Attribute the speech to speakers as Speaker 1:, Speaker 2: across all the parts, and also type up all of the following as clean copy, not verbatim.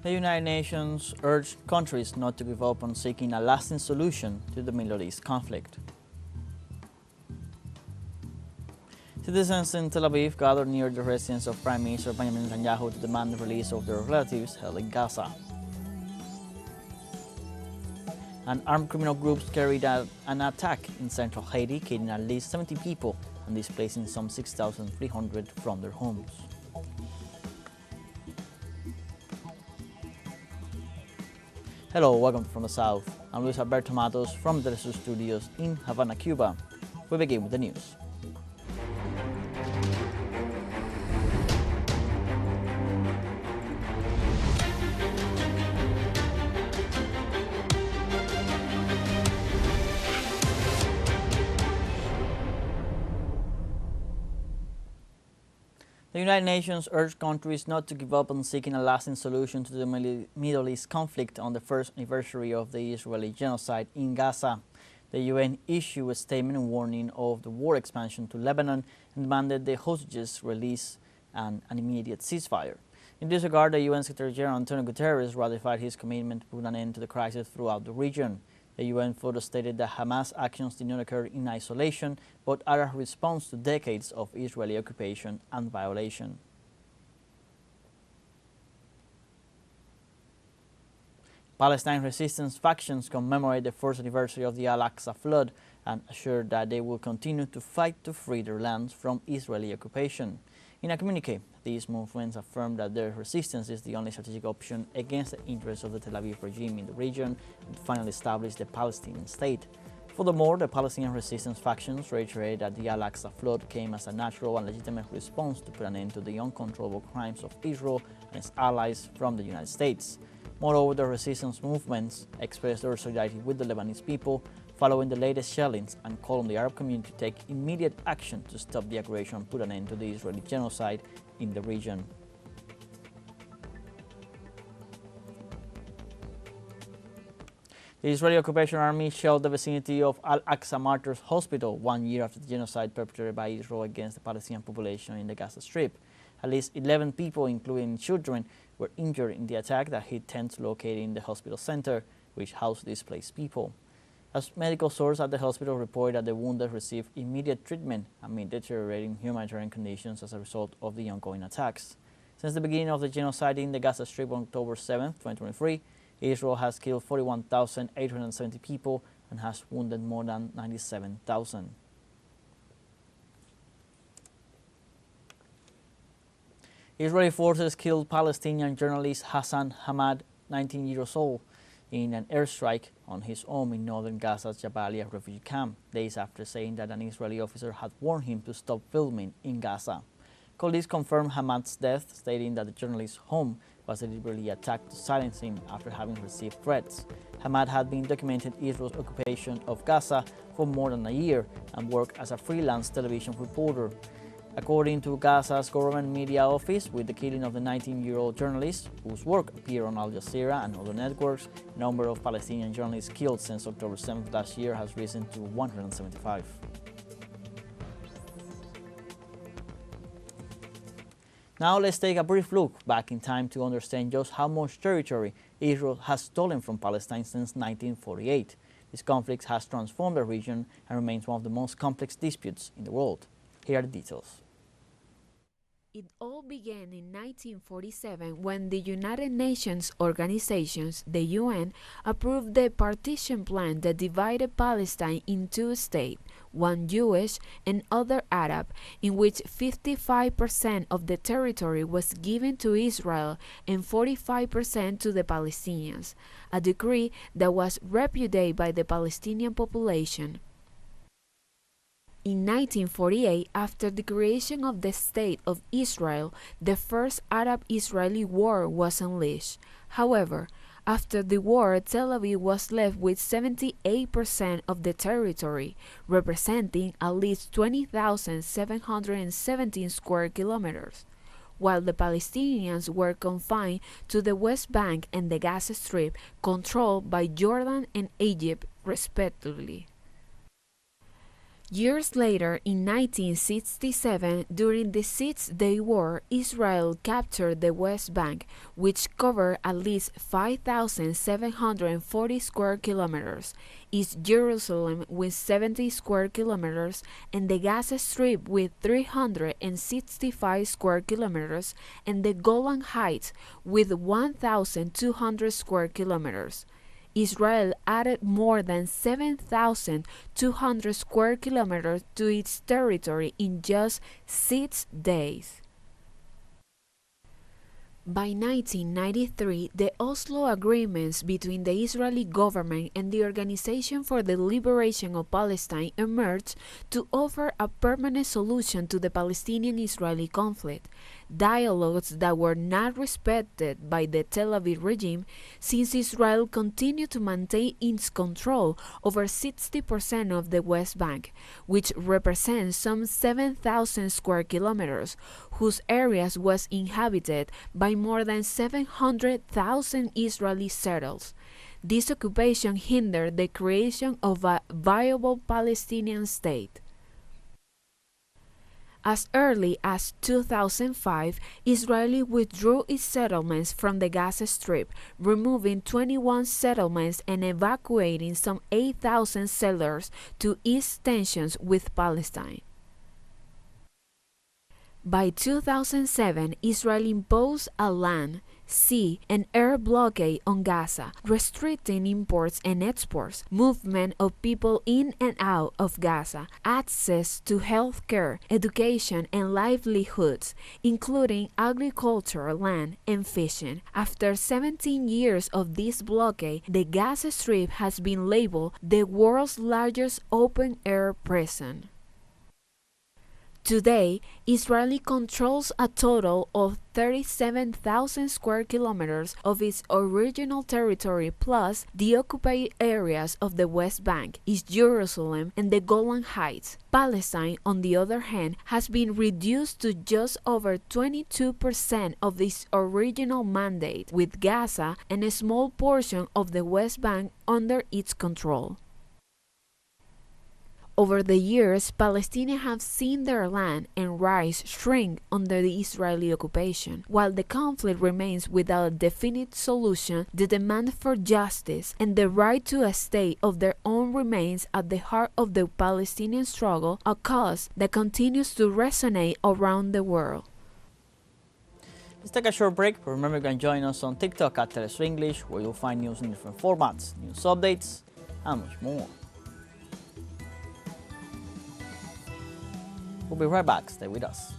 Speaker 1: The United Nations urged countries not to give up on seeking a lasting solution to the Middle East conflict. Citizens in Tel Aviv gathered near the residence of Prime Minister Benjamin Netanyahu to demand the release of their relatives held in Gaza. And armed criminal groups carried out an attack in central Haiti, killing at least 70 people and displacing some 6,300 from their homes. Hello, welcome from the South. I'm Luis Alberto Matos from the teleSUR studios in Havana, Cuba. We begin with the news. The United Nations urged countries not to give up on seeking a lasting solution to the Middle East conflict on the first anniversary of the Israeli genocide in Gaza. The UN issued a statement warning of the war expansion to Lebanon and demanded the hostages release and an immediate ceasefire. In this regard, the UN Secretary General Antonio Guterres ratified his commitment to put an end to the crisis throughout the region. The UN further stated that Hamas actions did not occur in isolation, but are a response to decades of Israeli occupation and violation. Palestine resistance factions commemorate the first anniversary of the Al-Aqsa flood and assured that they will continue to fight to free their lands from Israeli occupation. In a communique, these movements affirm that their resistance is the only strategic option against the interests of the Tel Aviv regime in the region and finally establish the Palestinian state. Furthermore, the Palestinian resistance factions reiterate that the Al-Aqsa flood came as a natural and legitimate response to put an end to the uncontrollable crimes of Israel and its allies from the United States. Moreover, the resistance movements expressed their solidarity with the Lebanese people following the latest shellings and call on the Arab community to take immediate action to stop the aggression and put an end to the Israeli genocide in the region. The Israeli Occupation Army shelled the vicinity of Al-Aqsa Martyrs Hospital 1 year after the genocide perpetrated by Israel against the Palestinian population in the Gaza Strip. At least 11 people, including children, were injured in the attack that hit tents located in the hospital center, which housed displaced people. As medical sources at the hospital reported that the wounded received immediate treatment amid deteriorating humanitarian conditions as a result of the ongoing attacks. Since the beginning of the genocide in the Gaza Strip on October 7, 2023, Israel has killed 41,870 people and has wounded more than 97,000. Israeli forces killed Palestinian journalist Hassan Hamad, 19 years old, in an airstrike on his home in northern Gaza's Jabalia refugee camp, days after saying that an Israeli officer had warned him to stop filming in Gaza. Police confirmed Hamad's death, stating that the journalist's home was deliberately attacked to silence him after having received threats. Hamad had been documenting Israel's occupation of Gaza for more than a year and worked as a freelance television reporter. According to Gaza's government media office, with the killing of the 19-year-old journalist, whose work appeared on Al Jazeera and other networks, the number of Palestinian journalists killed since October 7th last year has risen to 175. Now let's take a brief look back in time to understand just how much territory Israel has stolen from Palestine since 1948. This conflict has transformed the region and remains one of the most complex disputes in the world. Here are the details.
Speaker 2: It all began in 1947 when the United Nations organizations, the UN, approved the partition plan that divided Palestine in two states, one Jewish and other Arab, in which 55% of the territory was given to Israel and 45% to the Palestinians, a decree that was repudiated by the Palestinian population. In 1948, after the creation of the State of Israel, the first Arab-Israeli war was unleashed. However, after the war, Tel Aviv was left with 78% of the territory, representing at least 20,717 square kilometers, while the Palestinians were confined to the West Bank and the Gaza Strip, controlled by Jordan and Egypt, respectively. Years later, in 1967, during the Six-Day War, Israel captured the West Bank, which covered at least 5,740 square kilometers, East Jerusalem with 70 square kilometers, and the Gaza Strip with 365 square kilometers, and the Golan Heights with 1,200 square kilometers. Israel added more than 7,200 square kilometers to its territory in just 6 days. By 1993, the Oslo agreements between the Israeli government and the Organization for the Liberation of Palestine emerged to offer a permanent solution to the Palestinian-Israeli conflict. Dialogues that were not respected by the Tel Aviv regime, since Israel continued to maintain its control over 60% of the West Bank, which represents some 7,000 square kilometers, whose areas was inhabited by more than 700,000 Israeli settlers. This occupation hindered the creation of a viable Palestinian state. As early as 2005, Israel withdrew its settlements from the Gaza Strip, removing 21 settlements and evacuating some 8,000 settlers to ease tensions with Palestine. By 2007, Israel imposed a land, sea, and air blockade on Gaza, restricting imports and exports, movement of people in and out of Gaza, access to health care, education, and livelihoods, including agricultural land and fishing. After 17 years of this blockade, the Gaza Strip has been labeled the world's largest open-air prison. Today, Israel controls a total of 37,000 square kilometers of its original territory plus the occupied areas of the West Bank, East Jerusalem, and the Golan Heights. Palestine, on the other hand, has been reduced to just over 22% of its original mandate, with Gaza and a small portion of the West Bank under its control. Over the years, Palestinians have seen their land and rights shrink under the Israeli occupation. While the conflict remains without a definite solution, the demand for justice and the right to a state of their own remains at the heart of the Palestinian struggle, a cause that continues to resonate around the world.
Speaker 1: Let's take a short break, but remember you can join us on TikTok at teleSUR English, where you'll find news in different formats, news updates, and much more. We'll be right back. Stay with us.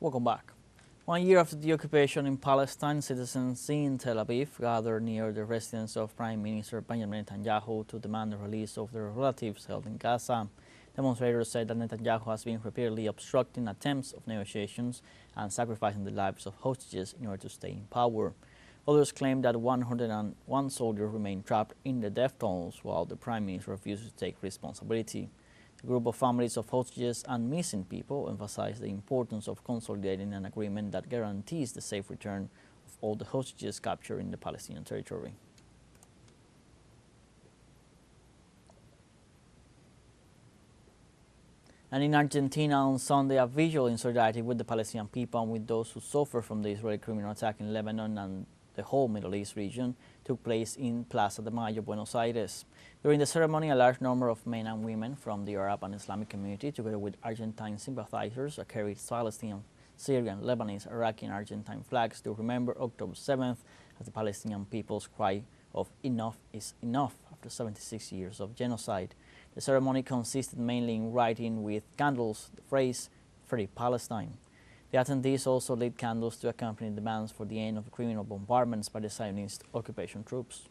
Speaker 1: Welcome back. 1 year after the occupation in Palestine, citizens in Tel Aviv gathered near the residence of Prime Minister Benjamin Netanyahu to demand the release of their relatives held in Gaza. Demonstrators said that Netanyahu has been repeatedly obstructing attempts of negotiations and sacrificing the lives of hostages in order to stay in power. Others claimed that 101 soldiers remain trapped in the death tunnels, while the Prime Minister refuses to take responsibility. A group of families of hostages and missing people emphasized the importance of consolidating an agreement that guarantees the safe return of all the hostages captured in the Palestinian territory. And in Argentina on Sunday, a visual in solidarity with the Palestinian people and with those who suffer from the Israeli criminal attack in Lebanon and the whole Middle East region took place in Plaza de Mayo, Buenos Aires. During the ceremony, a large number of men and women from the Arab and Islamic community, together with Argentine sympathizers, carried Palestinian, Syrian, Lebanese, Iraqi, and Argentine flags to remember October 7th as the Palestinian people's cry of enough is enough after 76 years of genocide. The ceremony consisted mainly in writing with candles the phrase, Free Palestine. The attendees also lit candles to accompany demands for the end of criminal bombardments by the Zionist occupation troops.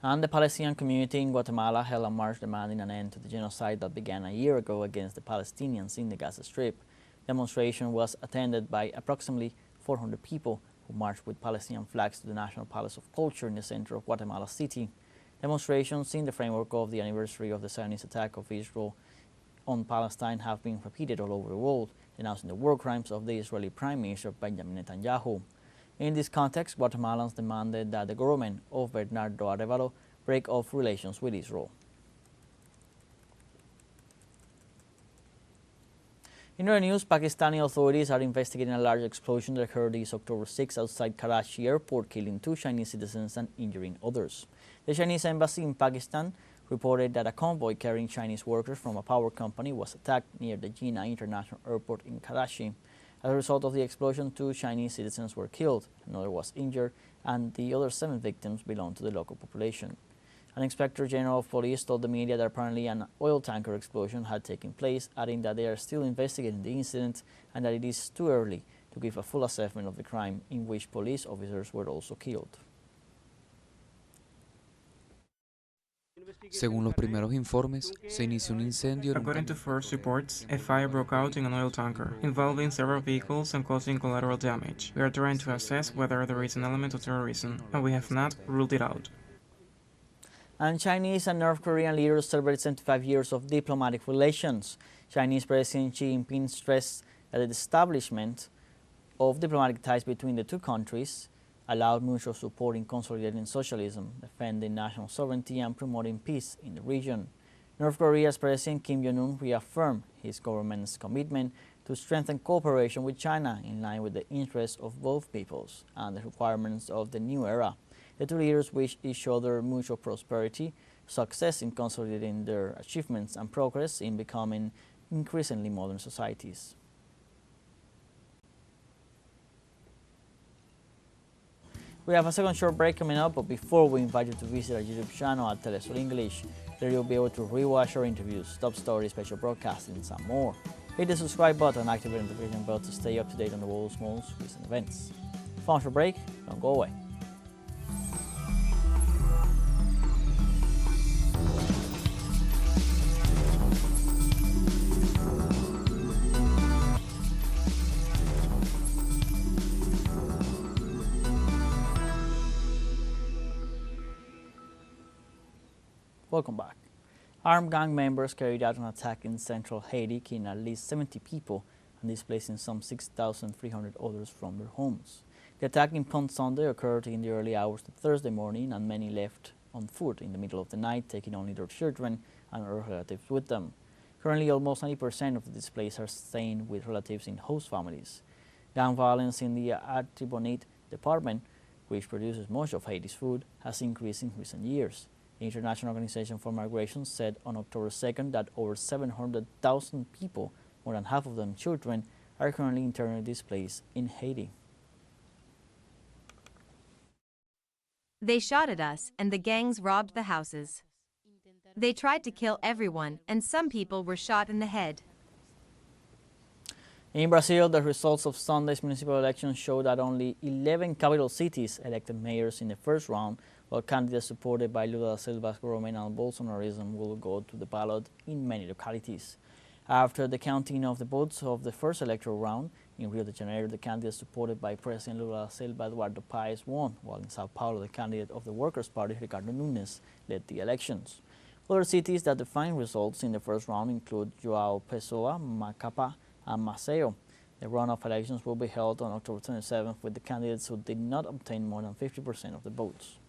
Speaker 1: And the Palestinian community in Guatemala held a march demanding an end to the genocide that began a year ago against the Palestinians in the Gaza Strip. The demonstration was attended by approximately 400 people who marched with Palestinian flags to the National Palace of Culture in the center of Guatemala City. Demonstrations in the framework of the anniversary of the Zionist attack of Israel on Palestine have been repeated all over the world, denouncing the war crimes of the Israeli Prime Minister Benjamin Netanyahu. In this context, Guatemalans demanded that the government of Bernardo Arevalo break off relations with Israel. In other news, Pakistani authorities are investigating a large explosion that occurred this October 6 outside Karachi airport, killing 2 Chinese citizens and injuring others. The Chinese embassy in Pakistan reported that a convoy carrying Chinese workers from a power company was attacked near the Jinnah International Airport in Karachi. As a result of the explosion, 2 Chinese citizens were killed, another was injured, and the other 7 victims belonged to the local population. An inspector general of police told the media that apparently an oil tanker explosion had taken place, adding that they are still investigating the incident and that it is too early to give a full assessment of the crime, in which police officers were also killed.
Speaker 3: Según los primeros informes, se inició un incendio.
Speaker 4: According to first reports, a fire broke out in an oil tanker, involving several vehicles and causing collateral damage. We are trying to assess whether there is an element of terrorism, and we have not ruled it out.
Speaker 1: And Chinese and North Korean leaders celebrate 75 years of diplomatic relations. Chinese President Xi Jinping stressed that the establishment of diplomatic ties between the two countries allowed mutual support in consolidating socialism, defending national sovereignty, and promoting peace in the region. North Korea's President Kim Jong-un reaffirmed his government's commitment to strengthen cooperation with China in line with the interests of both peoples and the requirements of the new era. The two leaders wish each other mutual prosperity, success in consolidating their achievements, and progress in becoming increasingly modern societies. We have a second short break coming up, but before we invite you to visit our YouTube channel at teleSUR English. There you'll be able to rewatch our interviews, top stories, special broadcastings, and more. Hit the subscribe button and activate the notification bell to stay up to date on the world's most recent events. Fun for break, don't go away. Welcome back. Armed gang members carried out an attack in central Haiti, killing at least 70 people and displacing some 6,300 others from their homes. The attack in Pont-Sonde occurred in the early hours of Thursday morning, and many left on foot in the middle of the night, taking only their children and other relatives with them. Currently, almost 90% of the displaced are staying with relatives in host families. Gang violence in the Artibonite department, which produces much of Haiti's food, has increased in recent years. The International Organization for Migration said on October 2nd that over 700,000 people, more than half of them children, are currently internally displaced in Haiti.
Speaker 5: They shot at us, and the gangs robbed the houses. They tried to kill everyone, and some people were shot in the head.
Speaker 1: In Brazil, the results of Sunday's municipal elections show that only 11 capital cities elected mayors in the first round, while candidates supported by Lula da Silva's government and Bolsonarism will go to the ballot in many localities. After the counting of the votes of the first electoral round, in Rio de Janeiro, the candidate supported by President Lula da Silva, Eduardo Paes, won, while in Sao Paulo, the candidate of the Workers' Party, Ricardo Nunes, led the elections. Other cities that defined results in the first round include João Pessoa, Macapá, and Maceió. The runoff elections will be held on October 27th with the candidates who did not obtain more than 50% of the votes.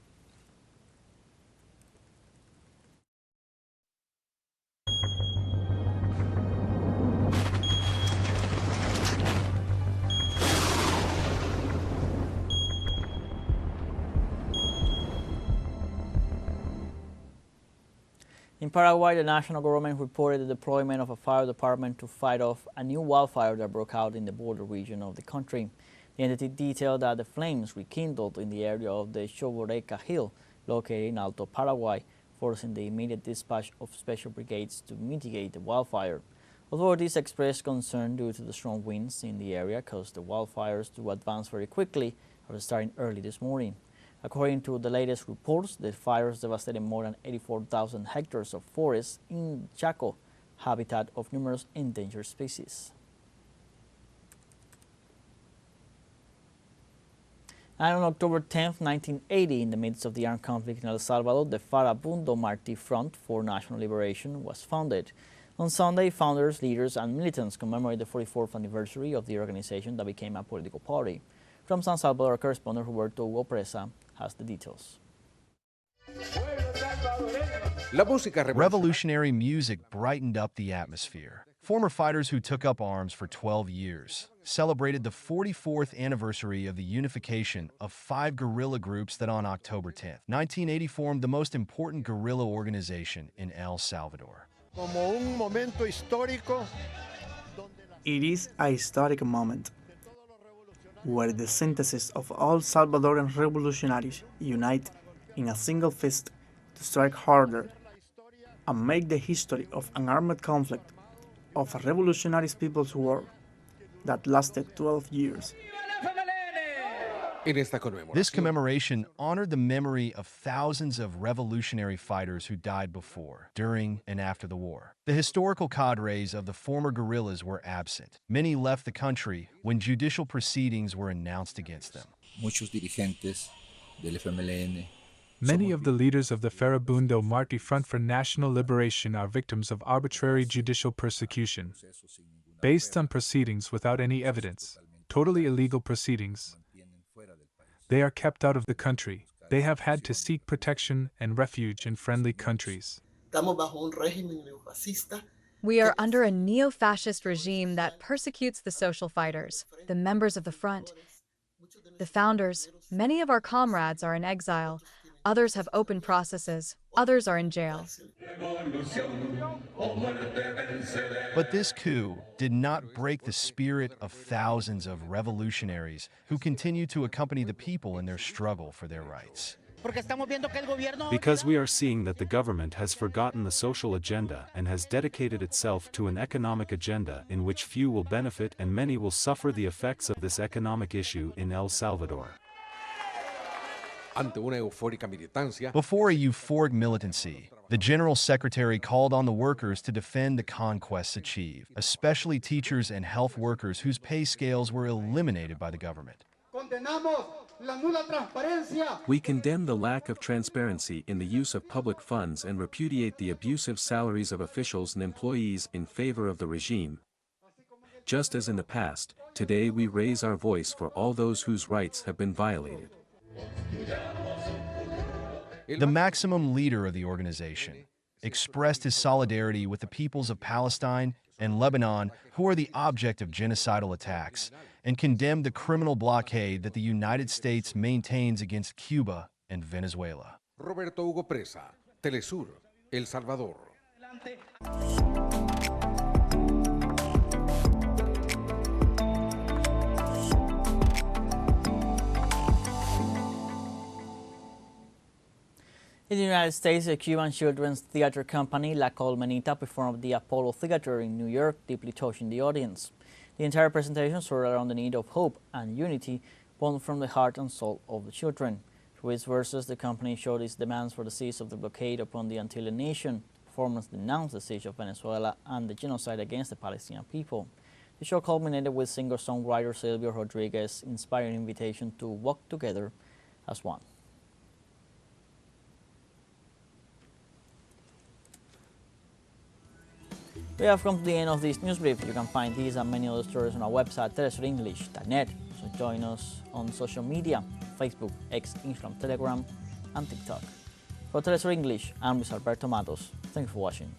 Speaker 1: In Paraguay, the national government reported the deployment of a fire department to fight off a new wildfire that broke out in the border region of the country. The entity detailed that the flames rekindled in the area of the Choboreca Hill, located in Alto Paraguay, forcing the immediate dispatch of special brigades to mitigate the wildfire. Authorities expressed concern due to the strong winds in the area caused the wildfires to advance very quickly after starting early this morning. According to the latest reports, the fires devastated more than 84,000 hectares of forest in Chaco, habitat of numerous endangered species. And on October 10, 1980, in the midst of the armed conflict in El Salvador, the Farabundo Martí Front for National Liberation was founded. On Sunday, founders, leaders, and militants commemorate the 44th anniversary of the organization that became a political party. From San Salvador, correspondent Roberto Hugo Presa has the details.
Speaker 6: Revolutionary music brightened up the atmosphere. Former fighters who took up arms for 12 years celebrated the 44th anniversary of the unification of 5 guerrilla groups that on October 10, 1980 formed the most important guerrilla organization in El Salvador.
Speaker 7: It is a historic moment where the synthesis of all Salvadoran revolutionaries unite in a single fist to strike harder and make the history of an armed conflict of a revolutionary people's war that lasted 12 years.
Speaker 6: This commemoration honored the memory of thousands of revolutionary fighters who died before, during, and after the war. The historical cadres of the former guerrillas were absent. Many left the country when judicial proceedings were announced against them.
Speaker 8: Many of the leaders of the Farabundo Martí Front for National Liberation are victims of arbitrary judicial persecution, based on proceedings without any evidence, totally illegal proceedings. They are kept out of the country. They have had to seek protection and refuge in friendly countries.
Speaker 9: We are under a neo-fascist regime that persecutes the social fighters, the members of the front, the founders. Many of our comrades are in exile. Others have open processes. Others are in jail.
Speaker 6: But this coup did not break the spirit of thousands of revolutionaries who continue to accompany the people in their struggle for their rights.
Speaker 10: Because we are seeing that the government has forgotten the social agenda and has dedicated itself to an economic agenda in which few will benefit and many will suffer the effects of this economic issue in El Salvador.
Speaker 6: Before a euphoric militancy, the General Secretary called on the workers to defend the conquests achieved, especially teachers and health workers whose pay scales were eliminated by the government.
Speaker 11: We condemn the lack of transparency in the use of public funds and repudiate the abusive salaries of officials and employees in favor of the regime. Just as in the past, today we raise our voice for all those whose rights have been violated.
Speaker 6: The maximum leader of the organization expressed his solidarity with the peoples of Palestine and Lebanon who are the object of genocidal attacks and condemned the criminal blockade that the United States maintains against Cuba and Venezuela.
Speaker 12: Roberto Hugo Presa, teleSUR, El Salvador.
Speaker 1: In the United States, a Cuban children's theater company, La Colmenita, performed at the Apollo Theater in New York, deeply touching the audience. The entire presentation centered around the need of hope and unity, born from the heart and soul of the children. Through its verses, the company showed its demands for the cease of the blockade upon the Antillean nation. The performance denounced the siege of Venezuela and the genocide against the Palestinian people. The show culminated with singer-songwriter Silvio Rodriguez's inspiring invitation to walk together as one. We have come to the end of this news brief. You can find these and many other stories on our website, telesurenglish.net. So join us on social media, Facebook, X, Instagram, Telegram, and TikTok. For telesur English, I'm Luis Alberto Matos. Thanks for watching.